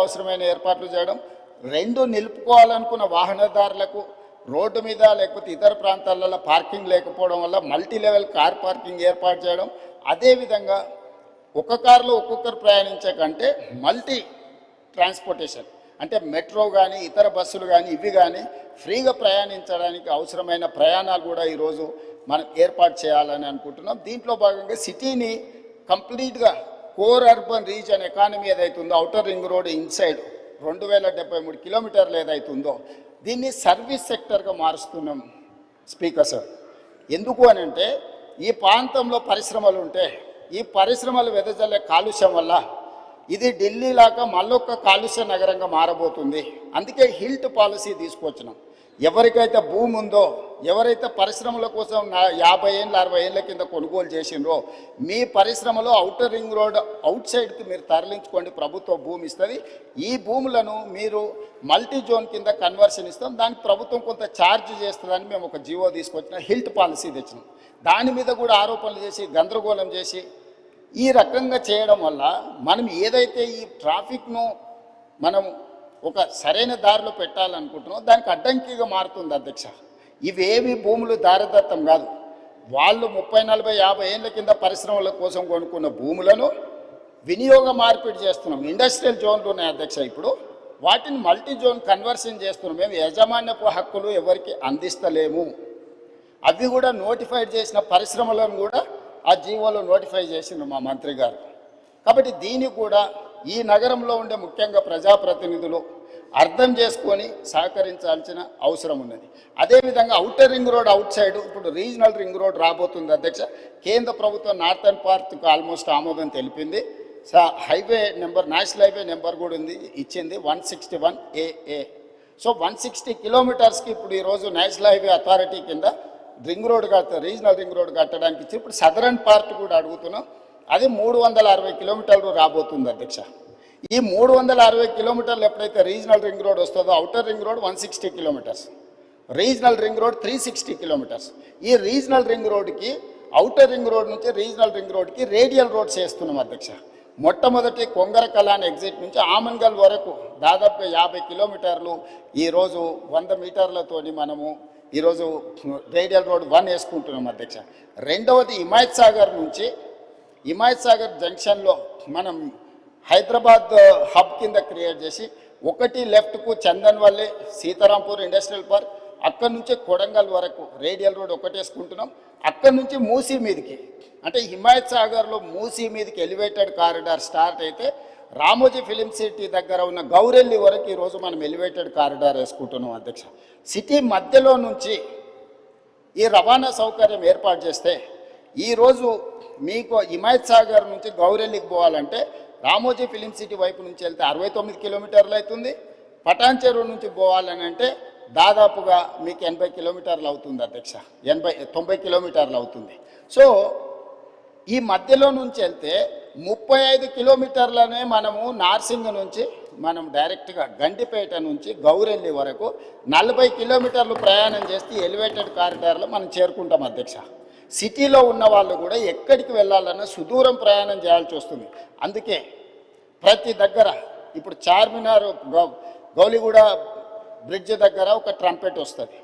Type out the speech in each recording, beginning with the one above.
అవసరమైన ఏర్పాట్లు చేయడం, రెండు నిలుపుకోవాలనుకున్న వాహనదారులకు రోడ్డు మీద లేకపోతే ఇతర ప్రాంతాలలో పార్కింగ్ లేకపోవడం వల్ల మల్టీ లెవెల్ కార్ పార్కింగ్ ఏర్పాటు చేయడం, అదేవిధంగా ఒక కారులో ఒక్కొక్కరు ప్రయాణించే కంటే మల్టీ ట్రాన్స్పోర్టేషన్ అంటే మెట్రో కానీ ఇతర బస్సులు కానీ ఇవి కానీ ఫ్రీగా ప్రయాణించడానికి అవసరమైన ప్రయాణాలు కూడా ఈరోజు మనం ఏర్పాటు చేయాలని అనుకుంటున్నాం. దీంట్లో భాగంగా సిటీని కంప్లీట్గా కోర్ అర్బన్ రీజన్ ఎకానమీ ఏదైతుందో ఔటర్ రింగ్ రోడ్ ఇన్సైడ్ 2073 కిలోమీటర్లు ఏదైతుందో దీన్ని సర్వీస్ సెక్టర్గా మారుస్తున్నాం స్పీకర్ సార్. ఎందుకు అని అంటే ఈ ప్రాంతంలో పరిశ్రమలు ఉంటే ఈ పరిశ్రమలు వెదజల్లే కాలుష్యం వల్ల ఇది ఢిల్లీ లాగా మళ్ళొక్క కాలుష్య నగరంగా మారబోతుంది. అందుకే హిల్ట్ పాలసీ తీసుకొచ్చినాం. ఎవరికైతే భూమి ఉందో, ఎవరైతే పరిశ్రమల కోసం 50 ఏళ్ళ 60 ఏళ్ళ కింద కొనుగోలు చేసిండ్రో మీ పరిశ్రమలో ఔటర్ రింగ్ రోడ్ అవుట్ సైడ్కి మీరు తరలించుకోండి, ప్రభుత్వం భూమి ఇస్తుంది. ఈ భూములను మీరు మల్టీ జోన్ కింద కన్వర్షన్ ఇస్తాం, దానికి ప్రభుత్వం కొంత ఛార్జ్ చేస్తుందని మేము ఒక జీవో తీసుకొచ్చిన హిల్ట్ పాలసీ తెచ్చినాం. దాని మీద కూడా ఆరోపణలు చేసి గందరగోళం చేసి ఈ రకంగా చేయడం వల్ల మనం ఏదైతే ఈ ట్రాఫిక్ను మనం ఒక సరైన దారిలో పెట్టాలనుకుంటున్నాం దానికి అడ్డంకిగా మారుతుంది అధ్యక్ష. ఇవేవి భూములు దారదత్తం కాదు. వాళ్ళు 30, 40, 50 ఏళ్ళ కింద పరిశ్రమల కోసం కొనుక్కున్న భూములను వినియోగ మార్పిడి చేస్తున్నాం. ఇండస్ట్రియల్ జోన్లు ఉన్నాయి అధ్యక్ష, ఇప్పుడు వాటిని మల్టీ జోన్ కన్వర్షన్ చేస్తున్నాం. మేము యాజమాన్యపు హక్కులు ఎవరికి అందిస్తలేము. అవి కూడా నోటిఫైడ్ చేసిన పరిశ్రమలను కూడా ఆ జీవోలో నోటిఫై చేసిండ్రు మా మంత్రి గారు. కాబట్టి దీన్ని కూడా ఈ నగరంలో ఉండే ముఖ్యంగా ప్రజాప్రతినిధులు అర్థం చేసుకొని సహకరించాల్సిన అవసరం ఉన్నది. అదేవిధంగా outer ring road out side ఇప్పుడు రీజనల్ రింగ్ రోడ్ రాబోతుంది అధ్యక్ష. కేంద్ర ప్రభుత్వం నార్థన్ పార్ట్కి ఆల్మోస్ట్ ఆమోదం తెలిపింది. Highway number, national highway number కూడా ఉంది, ఇచ్చింది 161 AA. సో 160 కిలోమీటర్స్కి ఇప్పుడు ఈరోజు నేషనల్ హైవే అథారిటీ కింద ring road regional ring road కట్టడానికి ఇచ్చి ఇప్పుడు సదరన్ పార్ట్ కూడా అడుగుతున్నాం. అది 360 కిలోమీటర్లు రాబోతుంది అధ్యక్ష. ఈ 360 కిలోమీటర్లు ఎప్పుడైతే రీజనల్ రింగ్ రోడ్ వస్తుందో outer ring road 160 kilometres, regional ring road 360 kilometres. ఈ రీజనల్ రింగ్ రోడ్కి ఔటర్ రింగ్ రోడ్ నుంచి రీజనల్ రింగ్ రోడ్కి రేడియల్ రోడ్స్ వేస్తున్నాం అధ్యక్ష. మొట్టమొదటి కొంగర కలాన్ ఎగ్జిట్ నుంచి ఆమన్గల్ వరకు దాదాపుగా 50 కిలోమీటర్లు ఈరోజు 100 మీటర్లతోని మనము ఈరోజు రేడియల్ రోడ్ 1 వేసుకుంటున్నాం అధ్యక్ష. రెండవది హిమాయత్ సాగర్ నుంచి హిమాయత్ సాగర్ జంక్షన్లో మనం హైదరాబాద్ హబ్ కింద క్రియేట్ చేసి ఒకటి లెఫ్ట్కు చందన్వల్లి సీతారాంపూర్ ఇండస్ట్రియల్ పార్క్, అక్కడి నుంచి కొడంగల్ వరకు రేడియల్ రోడ్ ఒకటి వేసుకుంటున్నాం. అక్కడి నుంచి మూసీ మీదకి అంటే హిమాయత్ సాగర్లో మూసీ మీదకి ఎలివేటెడ్ కారిడార్ స్టార్ట్ అయితే రామోజీ ఫిలిం సిటీ దగ్గర ఉన్న గౌరెల్లి వరకు ఈరోజు మనం ఎలివేటెడ్ కారిడార్ వేసుకుంటున్నాం అధ్యక్ష. సిటీ మధ్యలో నుంచి ఈ రవాణా సౌకర్యం ఏర్పాటు చేస్తే ఈరోజు మీకు హిమాయత్ సాగర్ నుంచి గౌరెల్లికి పోవాలంటే రామోజీ ఫిలిం సిటీ వైపు నుంచి వెళ్తే 69 కిలోమీటర్లు అవుతుంది. పటాన్ చెరువు నుంచి పోవాలని అంటే దాదాపుగా మీకు 80 కిలోమీటర్లు అవుతుంది అధ్యక్ష, 90 కిలోమీటర్లు అవుతుంది. సో ఈ మధ్యలో నుంచి వెళ్తే 35 కిలోమీటర్లనే మనము నార్సింగ్ నుంచి మనం డైరెక్ట్గా గండిపేట నుంచి గౌరెల్లి వరకు 40 కిలోమీటర్లు ప్రయాణం చేస్తే ఎలివేటెడ్ కారిడార్లో మనం చేరుకుంటాం అధ్యక్ష. సిటీలో ఉన్న వాళ్ళు కూడా ఎక్కడికి వెళ్ళాలన్నా సుదూరం ప్రయాణం చేయాల్సి వస్తుంది. అందుకే ప్రతి దగ్గర ఇప్పుడు చార్మినార్ గౌలిగూడ బ్రిడ్జ్ దగ్గర ఒక ట్రంపెట్ వస్తుంది,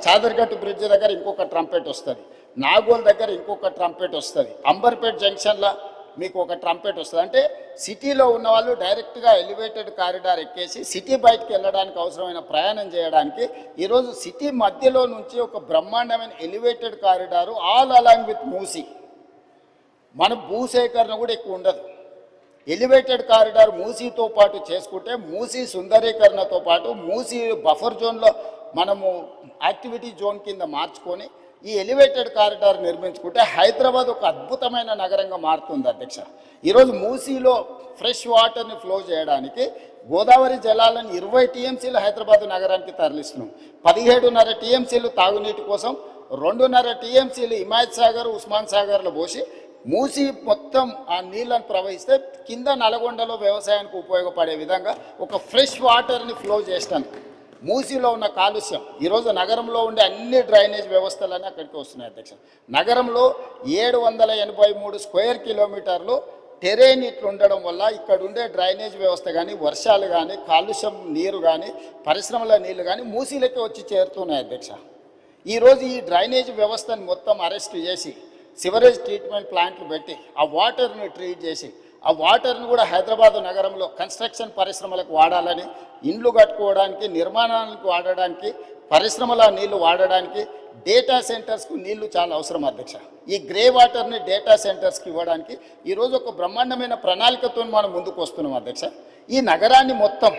చాదర్గట్టు బ్రిడ్జ్ దగ్గర ఇంకొక ట్రంపెట్ వస్తుంది, నాగోల్ దగ్గర ఇంకొక ట్రంపెట్ వస్తుంది, అంబర్పేట్ జంక్షన్లో మీకు ఒక ట్రంపెట్ వస్తుంది. అంటే సిటీలో ఉన్న వాళ్ళు డైరెక్ట్గా ఎలివేటెడ్ కారిడార్ ఎక్కేసి సిటీ బయటకు వెళ్ళడానికి అవసరమైన ప్రయాణం చేయడానికి ఈరోజు సిటీ మధ్యలో నుంచి ఒక బ్రహ్మాండమైన elevated corridor all along with Musi. మన భూసేకరణ కూడా ఎక్కువ ఉండదు. ఎలివేటెడ్ కారిడార్ మూసీతో పాటు చేసుకుంటే మూసీ సుందరీకరణతో పాటు మూసీ బఫర్ జోన్లో మనము యాక్టివిటీ జోన్ కింద మార్చుకొని ఈ ఎలివేటెడ్ కారిడార్ నిర్మించుకుంటే హైదరాబాద్ ఒక అద్భుతమైన నగరంగా మారుతుంది అధ్యక్ష. ఈరోజు మూసీలో ఫ్రెష్ వాటర్ని ఫ్లో చేయడానికి గోదావరి జలాలను 20 టీఎంసీలు హైదరాబాద్ నగరానికి తరలిస్తున్నాం. 17.5 టీఎంసీలు తాగునీటి కోసం, 2.5 టీఎంసీలు హిమాయత్ సాగర్ ఉస్మాన్ సాగర్లో పోసి మూసి మొత్తం ఆ నీళ్ళను ప్రవహిస్తే కింద నల్గొండలో వ్యవసాయానికి ఉపయోగపడే విధంగా ఒక ఫ్రెష్ వాటర్ని ఫ్లో చేస్తాను. మూసీలో ఉన్న కాలుష్యం ఈరోజు నగరంలో ఉండే అన్ని డ్రైనేజ్ వ్యవస్థలన్నీ అక్కడికి వస్తున్నాయి అధ్యక్ష. నగరంలో 783 స్క్వేర్ కిలోమీటర్లు టెరేన్ ఇట్లా ఉండడం వల్ల ఇక్కడ ఉండే డ్రైనేజ్ వ్యవస్థ కానీ వర్షాలు కానీ కాలుష్యం నీరు కానీ పరిశ్రమల నీళ్లు కానీ మూసీలకే వచ్చి చేరుతున్నాయి అధ్యక్ష. ఈరోజు ఈ డ్రైనేజ్ వ్యవస్థను మొత్తం అరెస్ట్ చేసి సివరేజ్ ట్రీట్మెంట్ ప్లాంట్లు పెట్టి ఆ వాటర్ని ట్రీట్ చేసి ఆ వాటర్ని కూడా హైదరాబాద్ నగరంలో కన్స్ట్రక్షన్ పరిశ్రమలకు వాడాలని, ఇండ్లు కట్టుకోవడానికి, నిర్మాణాలకు వాడడానికి, పరిశ్రమల నీళ్లు వాడడానికి, డేటా సెంటర్స్కు నీళ్లు చాలా అవసరం అధ్యక్ష. ఈ గ్రే వాటర్ని డేటా సెంటర్స్కి ఇవ్వడానికి ఈరోజు ఒక బ్రహ్మాండమైన ప్రణాళికతో మనం ముందుకు వస్తున్నాం అధ్యక్ష. ఈ నగరాన్ని మొత్తం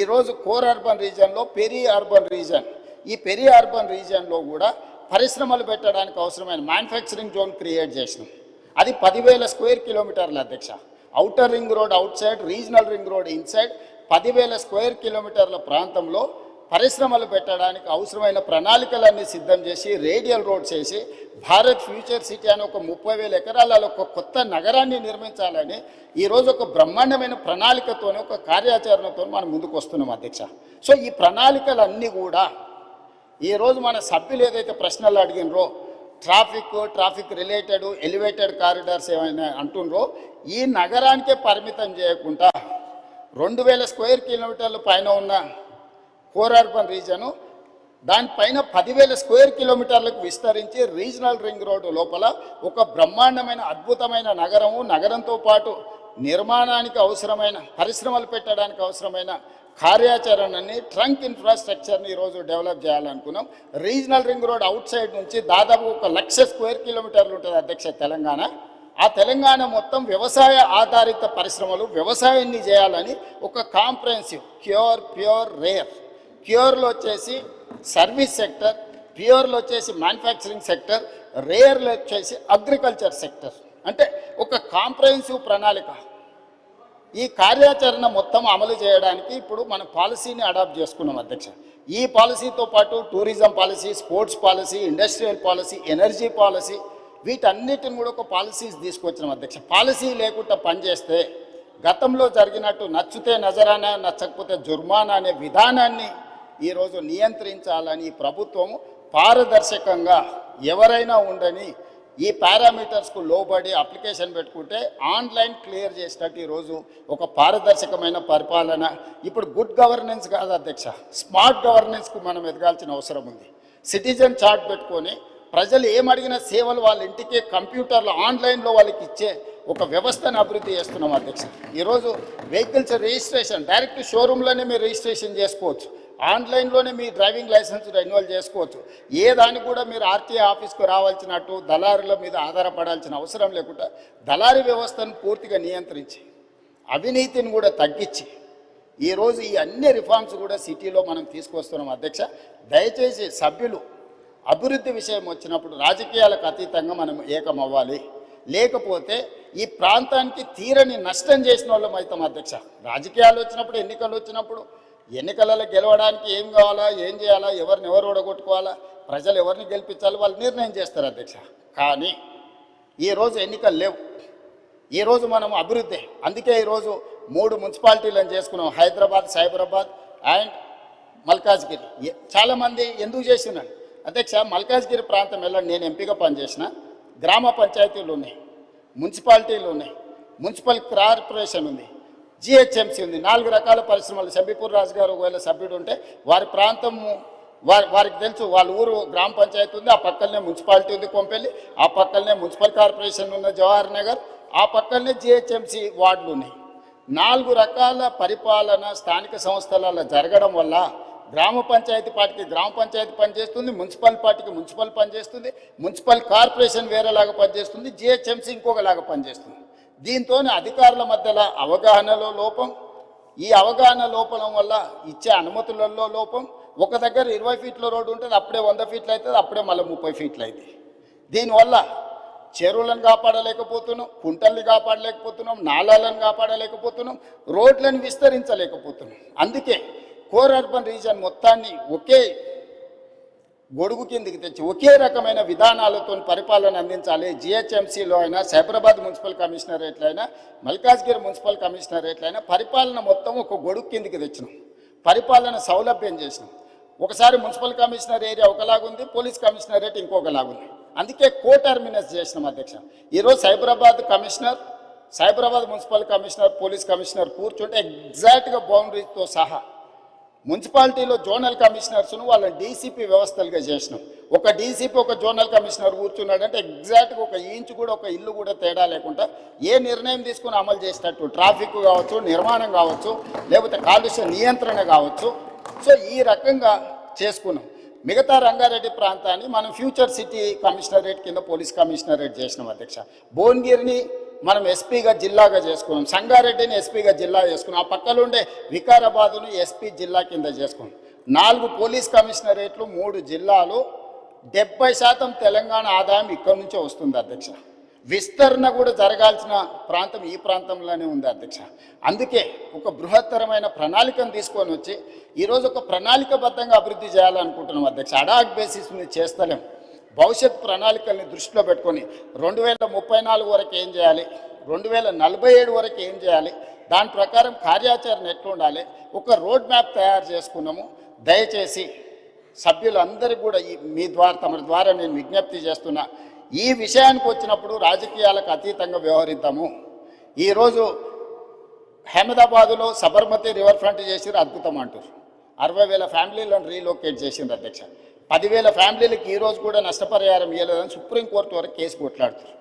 ఈరోజు కోర్ అర్బన్ రీజియన్లో పెరి అర్బన్ రీజియన్, ఈ పెరి అర్బన్ రీజియన్లో కూడా పరిశ్రమలు పెట్టడానికి అవసరమైన మ్యానుఫ్యాక్చరింగ్ జోన్ క్రియేట్ చేసినాం. అది 10,000 స్క్వేర్ కిలోమీటర్ల అధ్యక్ష. Outer ring road out side, regional ring road inside 10,000 square కిలోమీటర్ల ప్రాంతంలో పరిశ్రమలు పెట్టడానికి అవసరమైన ప్రణాళికలన్నీ సిద్ధం చేసి రేడియల్ రోడ్స్ చేసి భారత్ ఫ్యూచర్ సిటీ అని ఒక 30,000 ఎకరాలలో ఒక కొత్త నగరాన్ని నిర్మించాలని ఈరోజు ఒక బ్రహ్మాండమైన ప్రణాళికతోనే ఒక కార్యాచరణతో మనం ముందుకు వస్తున్నాం అధ్యక్ష. సో ఈ ప్రణాళికలన్నీ కూడా ఈరోజు మన సభ్యులు ఏదైతే ప్రశ్నలు అడిగినరో, ట్రాఫిక్ రిలేటెడ్ ఎలివేటెడ్ కారిడార్స్ ఏమైనా అంటుండ్రో, ఈ నగరానికే పరిమితం చేయకుండా 2,000 స్క్వేర్ కిలోమీటర్ల పైన ఉన్న కోర్ అర్బన్ రీజను దానిపైన 10,000 స్క్వేర్ కిలోమీటర్లకు విస్తరించి రీజనల్ రింగ్ రోడ్డు లోపల ఒక బ్రహ్మాండమైన అద్భుతమైన నగరంతో పాటు నిర్మాణానికి అవసరమైన పరిశ్రమలు పెట్టడానికి అవసరమైన కార్యాచరణని, ట్రంక్ ఇన్ఫ్రాస్ట్రక్చర్ని ఈరోజు డెవలప్ చేయాలనుకున్నాం. Regional ring road outside నుంచి దాదాపు 1,00,000 స్క్వేర్ కిలోమీటర్లు ఉంటుంది అధ్యక్ష తెలంగాణ. ఆ తెలంగాణ మొత్తం వ్యవసాయ ఆధారిత పరిశ్రమలు, వ్యవసాయాన్ని చేయాలని ఒక కాంప్రహెన్సివ్ ప్యూర్ రేర్, ప్యూర్లో వచ్చేసి సర్వీస్ సెక్టర్, ప్యూర్లో వచ్చేసి మ్యానుఫ్యాక్చరింగ్ సెక్టర్, రేర్లో వచ్చేసి అగ్రికల్చర్ సెక్టర్, అంటే ఒక కాంప్రహెన్సివ్ ప్రణాళిక. ఈ కార్యాచరణ మొత్తం అమలు చేయడానికి ఇప్పుడు మన పాలసీని అడాప్ట్ చేసుకున్నాం అధ్యక్ష. ఈ పాలసీతో పాటు tourism policy, sports policy, industrial policy, energy policy, వీటన్నిటిని కూడా ఒక పాలసీస్ తీసుకొచ్చినాం అధ్యక్ష. పాలసీ లేకుండా పనిచేస్తే గతంలో జరిగినట్టు నచ్చితే నజరానా, నచ్చకపోతే జుర్మానా అనే విధానాన్ని ఈరోజు నియంత్రించాలని ప్రభుత్వము పారదర్శకంగా ఎవరైనా ఉండని ఈ పారామీటర్స్కు లోబడి అప్లికేషన్ పెట్టుకుంటే ఆన్లైన్ క్లియర్ చేసినట్టు ఈరోజు ఒక పారదర్శకమైన పరిపాలన. ఇప్పుడు గుడ్ గవర్నెన్స్ కాదు అధ్యక్ష, స్మార్ట్ గవర్నెన్స్కు మనం ఎదగాల్సిన అవసరం ఉంది. సిటిజన్ చార్ట్ పెట్టుకొని ప్రజలు ఏమడిగిన సేవలు వాళ్ళ ఇంటికే కంప్యూటర్లో ఆన్లైన్లో వాళ్ళకి ఇచ్చే ఒక వ్యవస్థను అభివృద్ధి చేస్తున్నాం అధ్యక్ష. ఈరోజు వెహికల్స్ రిజిస్ట్రేషన్ డైరెక్ట్ షోరూంలోనే మీరు రిజిస్ట్రేషన్ చేసుకోవచ్చు, ఆన్లైన్లోనే మీ డ్రైవింగ్ లైసెన్స్ రెన్యువల్ చేసుకోవచ్చు. ఏ దానికి కూడా మీరు ఆర్టీఏ ఆఫీస్కు రావాల్సినట్టు దళారుల మీద ఆధారపడాల్సిన అవసరం లేకుండా దళారీ వ్యవస్థను పూర్తిగా నియంత్రించి అవినీతిని కూడా తగ్గించి ఈరోజు ఈ అన్ని రిఫార్మ్స్ కూడా సిటీలో మనం తీసుకొస్తున్నాం అధ్యక్ష. దయచేసి సభ్యులు అభివృద్ధి విషయం వచ్చినప్పుడు రాజకీయాలకు అతీతంగా మనం ఏకం అవ్వాలి, లేకపోతే ఈ ప్రాంతానికి తీరని నష్టం చేసిన వాళ్ళం అవుతాం అధ్యక్ష. రాజకీయాలు వచ్చినప్పుడు, ఎన్నికలు వచ్చినప్పుడు ఎన్నికలలో గెలవడానికి ఏం కావాలా, ఏం చేయాలా, ఎవరిని ఎవరు ఓడగొట్టుకోవాలా, ప్రజలు ఎవరిని గెలిపించాలి వాళ్ళు నిర్ణయం చేస్తారు అధ్యక్ష. కానీ ఈరోజు ఎన్నికలు లేవు, ఈరోజు మనం అభివృద్ధి. అందుకే ఈరోజు 3 మున్సిపాలిటీలను చేసుకున్నాం, హైదరాబాద్, సైబరాబాద్ అండ్ మల్కాజ్గిరి. చాలామంది ఎందుకు చేసినాను అధ్యక్ష, మల్కాజ్గిరి ప్రాంతం వెళ్ళండి, నేను ఎంపీగా పనిచేసిన. గ్రామ పంచాయతీలు ఉన్నాయి, మున్సిపాలిటీలు ఉన్నాయి, మున్సిపల్ కార్పొరేషన్ ఉంది, జిహెచ్ఎంసీ ఉంది, 4 రకాల పరిశ్రమలు. శంబీపూర్ రాజు గారు ఒకవేళ సభ్యుడు ఉంటే వారి ప్రాంతము వారికి తెలుసు, వాళ్ళ ఊరు గ్రామ పంచాయతీ ఉంది, ఆ పక్కనే మున్సిపాలిటీ ఉంది కొంపెల్లి, ఆ పక్కనే మున్సిపల్ కార్పొరేషన్ ఉన్న జవహర్ నగర్, ఆ పక్కనే జిహెచ్ఎంసీ వార్డులు ఉన్నాయి. 4 రకాల పరిపాలన స్థానిక సంస్థలలో జరగడం వల్ల గ్రామ పంచాయతీ పార్టీకి గ్రామ పంచాయతీ పనిచేస్తుంది, మున్సిపల్ పార్టీకి మున్సిపల్ పనిచేస్తుంది, మున్సిపల్ కార్పొరేషన్ వేరేలాగా పనిచేస్తుంది, జిహెచ్ఎంసీ ఇంకొకలాగా పనిచేస్తుంది. దీంతో అధికారుల మధ్యలో అవగాహనలో లోపం, ఈ అవగాహన లోపం వల్ల ఇచ్చే అనుమతులలో లోపం. ఒక దగ్గర 20 ఫీట్ల రోడ్డు ఉంటుంది, అప్పుడే 100 ఫీట్లు అవుతుంది, అప్పుడే మళ్ళీ 30 ఫీట్లు అవుతుంది. దీనివల్ల చెరువులను కాపాడలేకపోతున్నాం, కుంటల్ని కాపాడలేకపోతున్నాం, నాళాలను కాపాడలేకపోతున్నాం, రోడ్లను విస్తరించలేకపోతున్నాం. అందుకే కోర్ అర్బన్ రీజన్ మొత్తాన్ని ఒకే గొడుగు కిందికి తెచ్చి ఒకే రకమైన విధానాలతో పరిపాలన అందించాలి. జిహెచ్ఎంసీలో అయినా, సైబరాబాద్ మున్సిపల్ కమిషనరేట్లో అయినా, మల్కాజ్గిరి మున్సిపల్ కమిషనరేట్లో అయినా పరిపాలన మొత్తం ఒక గొడుగు కిందికి తెచ్చినాం, పరిపాలన సౌలభ్యం చేసినాం. ఒకసారి మున్సిపల్ కమిషనర్ ఏరియా ఒకలాగుంది, పోలీస్ కమిషనరేట్ ఇంకొకలాగుంది. అందుకే కో టర్మినస్ చేసినాం అధ్యక్ష. ఈరోజు Cyberabad commissioner Cyberabad municipal commissioner police commissioner కూర్చుంటే ఎగ్జాక్ట్గా బౌండరీతో సహా మున్సిపాలిటీలో జోనల్ కమిషనర్స్ను వాళ్ళని డీసీపీ వ్యవస్థలుగా చేసినాం. ఒక డీసీపీ ఒక జోనల్ కమిషనర్ కూర్చున్నాడంటే ఎగ్జాక్ట్గా ఒక ఇంచు కూడా ఒక ఇల్లు కూడా తేడా లేకుండా ఏ నిర్ణయం తీసుకుని అమలు చేసేటట్టు ట్రాఫిక్ కావచ్చు, నిర్మాణం కావచ్చు, లేకపోతే కాలుష్య నియంత్రణ కావచ్చు. సో ఈ రకంగా చేసుకున్నాం. మిగతా రంగారెడ్డి ప్రాంతాన్ని మనం ఫ్యూచర్ సిటీ కమిషనరేట్ కింద పోలీస్ కమిషనరేట్ చేసినాం అధ్యక్ష. భువనగిరిని మనం ఎస్పీగా జిల్లాగా చేసుకున్నాం. సంగారెడ్డిని ఎస్పీగా జిల్లా చేసుకున్నాం. ఆ పక్కన ఉండే వికారాబాదును ఎస్పీ జిల్లా కింద చేసుకున్నాం. 4 పోలీస్ కమిషనరేట్లు, 3 జిల్లాలు. 70% తెలంగాణ ఆదాయం ఇక్కడి నుంచే వస్తుంది అధ్యక్ష. విస్తరణ కూడా జరగాల్సిన ప్రాంతం ఈ ప్రాంతంలోనే ఉంది అధ్యక్ష. అందుకే ఒక బృహత్తరమైన ప్రణాళికను తీసుకొని వచ్చి ఈరోజు ఒక ప్రణాళికబద్ధంగా అభివృద్ధి చేయాలనుకుంటున్నాం అధ్యక్ష. అడాక్ బేసిస్ మీద చేస్తలేం. భవిష్యత్ ప్రణాళికల్ని దృష్టిలో పెట్టుకొని 2034 వరకు ఏం చేయాలి, 2047 వరకు ఏం చేయాలి, దాని ప్రకారం కార్యాచరణ ఎట్లా ఉండాలి, ఒక రోడ్ మ్యాప్ తయారు చేసుకున్నాము. దయచేసి సభ్యులందరికీ కూడా మీ ద్వారా తమ ద్వారా నేను విజ్ఞప్తి చేస్తున్నా, ఈ విషయానికి వచ్చినప్పుడు రాజకీయాలకు అతీతంగా వ్యవహరిద్దాము. ఈరోజు అహ్మదాబాదులో సబర్మతి రివర్ ఫ్రంట్ చేసిరు, అద్భుతం అంటారు. 60,000 ఫ్యామిలీలను రీలొకేట్ చేసింది అధ్యక్ష. 10,000 ఫ్యామిలీలకు ఈరోజు కూడా నష్టపరిహారం ఇవ్వలేదని సుప్రీంకోర్టు వరకు కేసు కొట్లాడుతారు.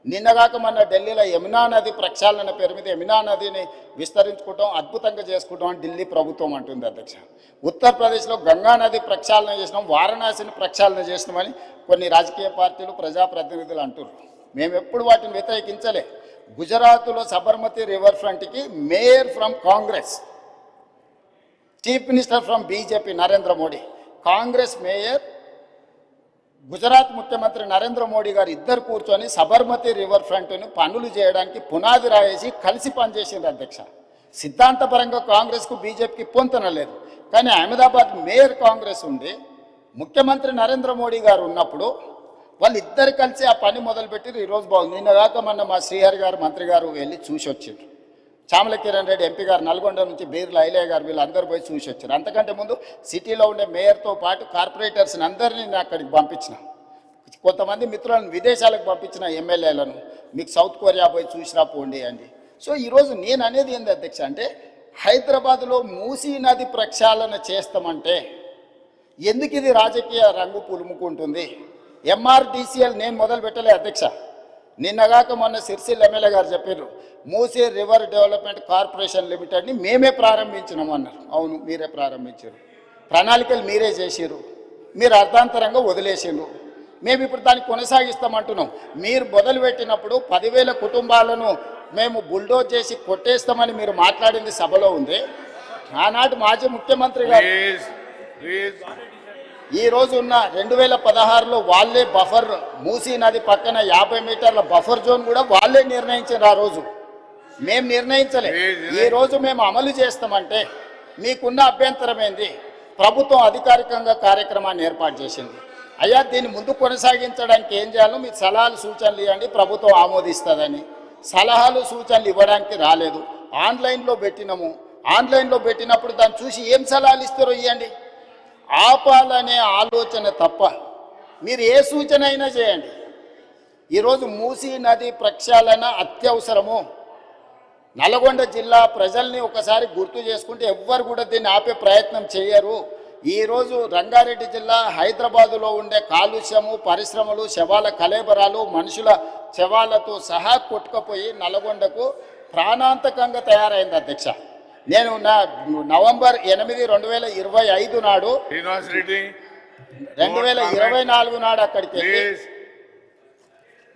నిన్నగాక మొన్న ఢిల్లీలో యమునా నది ప్రక్షాళన పేరు మీద యమునా నదిని విస్తరించుకుంటాం, అద్భుతంగా చేసుకుంటాం అని ఢిల్లీ ప్రభుత్వం అంటుంది అధ్యక్ష. ఉత్తరప్రదేశ్లో గంగా నది ప్రక్షాళన చేసినాం, వారణాసిని ప్రక్షాళన చేసినామని కొన్ని రాజకీయ పార్టీలు ప్రజాప్రతినిధులు అంటున్నారు. మేము ఎప్పుడు వాటిని వ్యతిరేకించలే. గుజరాత్లో సబర్మతి రివర్ ఫ్రంట్కి mayor from Congress, chief minister from BJP Narendra Modi, Congress mayor, Gujarat ముఖ్యమంత్రి నరేంద్ర మోడీ గారు ఇద్దరు కూర్చొని సబర్మతి రివర్ ఫ్రంట్ను పనులు చేయడానికి పునాది రాయేసి కలిసి పనిచేసింది అధ్యక్ష. సిద్ధాంతపరంగా కాంగ్రెస్కు బీజేపీకి పొంతన లేదు. కానీ అహ్మదాబాద్ మేయర్ కాంగ్రెస్ ఉండి ముఖ్యమంత్రి నరేంద్ర మోడీ గారు ఉన్నప్పుడు వాళ్ళిద్దరు కలిసి ఆ పని మొదలుపెట్టి ఈరోజు బాగుంది. నిన్నగాక మొన్న మా శ్రీహరి గారు మంత్రి గారు వెళ్ళి చూసి వచ్చిండ్రు. చామల కిరణ్ రెడ్డి ఎంపీ గారు నల్గొండ నుంచి బీర్ల ఐలయ్య గారు వీళ్ళందరూ పోయి చూసి వచ్చారు. అంతకంటే ముందు సిటీలో ఉండే మేయర్తో పాటు కార్పొరేటర్స్ని అందరినీ నేను అక్కడికి పంపించిన, కొంతమంది మిత్రులను విదేశాలకు పంపించిన ఎమ్మెల్యేలను, మీకు సౌత్ కొరియా పోయి చూసిరా పోండి అండి. సో ఈరోజు నేను అనేది ఏంది అధ్యక్ష అంటే, హైదరాబాదులో మూసీ నది ప్రక్షాళన చేస్తామంటే ఎందుకు ఇది రాజకీయ రంగు పులుముకుంటుంది? ఎంఆర్డీసీఎల్ నేను మొదలు పెట్టలే అధ్యక్ష. నిన్నగాక మొన్న సిరిసిల్ల ఎమ్మెల్యే గారు చెప్పారు, మూసీ రివర్ డెవలప్మెంట్ కార్పొరేషన్ లిమిటెడ్ని మేమే ప్రారంభించినామన్నారు. అవును, మీరే ప్రారంభించారు, ప్రణాళికలు మీరే చేసారు, మీరు అర్థాంతరంగా వదిలేసారు. మేము ఇప్పుడు దాన్ని కొనసాగిస్తామంటున్నాం. మీరు మొదలుపెట్టినప్పుడు 10,000 కుటుంబాలను మేము బుల్డోజ్ చేసి కొట్టేస్తామని మీరు మాట్లాడింది సభలో ఉంది. ఆనాటి మాజీ ముఖ్యమంత్రి గారు ఈ రోజు ఉన్న 2016లో వాళ్ళే బఫర్, మూసీ నది పక్కన 50 మీటర్ల బఫర్ జోన్ కూడా వాళ్ళే నిర్ణయించారు. ఆ రోజు మేము నిర్ణయించలే. ఈ రోజు మేము అమలు చేస్తామంటే మీకున్న అభ్యంతరం ఏంది? ప్రభుత్వం అధికారికంగా కార్యక్రమాన్ని ఏర్పాటు చేసింది. అయ్యా, దీన్ని ముందు కొనసాగించడానికి ఏం చేయాలో మీరు సలహాలు సూచనలు ఇవ్వండి, ప్రభుత్వం ఆమోదిస్తుందని. సలహాలు సూచనలు ఇవ్వడానికి రాలేదు. ఆన్లైన్లో పెట్టినాము. ఆన్లైన్లో పెట్టినప్పుడు దాన్ని చూసి ఏం సలహాలు ఇస్తారో ఇవ్వండి. ఆపాలనే ఆలోచన తప్ప మీరు ఏ సూచన అయినా చేయండి. ఈరోజు మూసీ నది ప్రక్షాళన అత్యవసరము. నల్గొండ జిల్లా ప్రజల్ని ఒకసారి గుర్తు చేసుకుంటే ఎవ్వరు కూడా దీన్ని ఆపే ప్రయత్నం చేయరు. ఈరోజు రంగారెడ్డి జిల్లా హైదరాబాదులో ఉండే కాలుష్యము, పరిశ్రమలు, శవాల కలేబరాలు, మనుషుల శవాలతో సహా కొట్టుకుపోయి నల్గొండకు ప్రాణాంతకంగా తయారైంది అధ్యక్ష. నేను నవంబర్ 8, 2025 నాడు 2024 నాడు అక్కడికి వెళ్ళి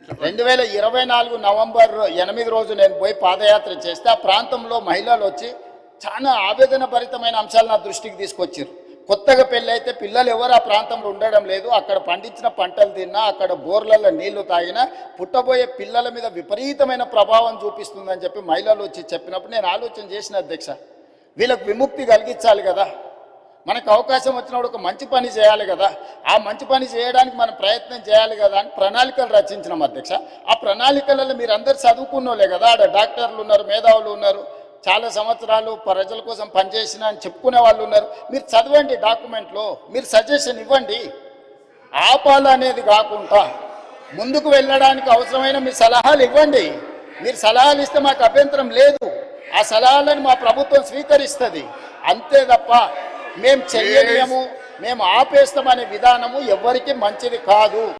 2024 నవంబర్ 8 రోజు నేను పోయి పాదయాత్ర చేస్తే ఆ ప్రాంతంలో మహిళలు వచ్చి చాలా ఆవేదన భరితమైన అంశాలు నా దృష్టికి తీసుకొచ్చారు. కొత్తగా పెళ్ళి అయితే పిల్లలు ఎవరు ఆ ప్రాంతంలో ఉండడం లేదు. అక్కడ పండించిన పంటలు తిన్నా, అక్కడ బోర్లలో నీళ్లు తాగినా పుట్టబోయే పిల్లల మీద విపరీతమైన ప్రభావం చూపిస్తుందని చెప్పి మహిళలు వచ్చి చెప్పినప్పుడు నేను ఆలోచన చేసిన అధ్యక్ష, వీళ్ళకు విముక్తి కలిగించాలి కదా, మనకు అవకాశం వచ్చినప్పుడు ఒక మంచి పని చేయాలి కదా, ఆ మంచి పని చేయడానికి మనం ప్రయత్నం చేయాలి కదా అని ప్రణాళికలు రచించినాం అధ్యక్ష. ఆ ప్రణాళికలలో మీరు అందరు చదువుకున్నోలే కదా, ఆడ డాక్టర్లు ఉన్నారు, మేధావులు ఉన్నారు, చాలా సంవత్సరాలు ప్రజల కోసం పనిచేసిన అని చెప్పుకునే వాళ్ళు ఉన్నారు. మీరు చదవండి, డాక్యుమెంట్లో మీరు సజెషన్ ఇవ్వండి. ఆపాలనేది కాకుండా ముందుకు వెళ్ళడానికి అవసరమైన మీ సలహాలు ఇవ్వండి. మీరు సలహాలు ఇస్తే మాకు అభ్యంతరం లేదు, ఆ సలహాలను మా ప్రభుత్వం స్వీకరిస్తుంది అంతే తప్ప మేము చెయ్యలేము, మేము ఆపేస్తామనే విధానము ఎవ్వరికీ మంచిది కాదు.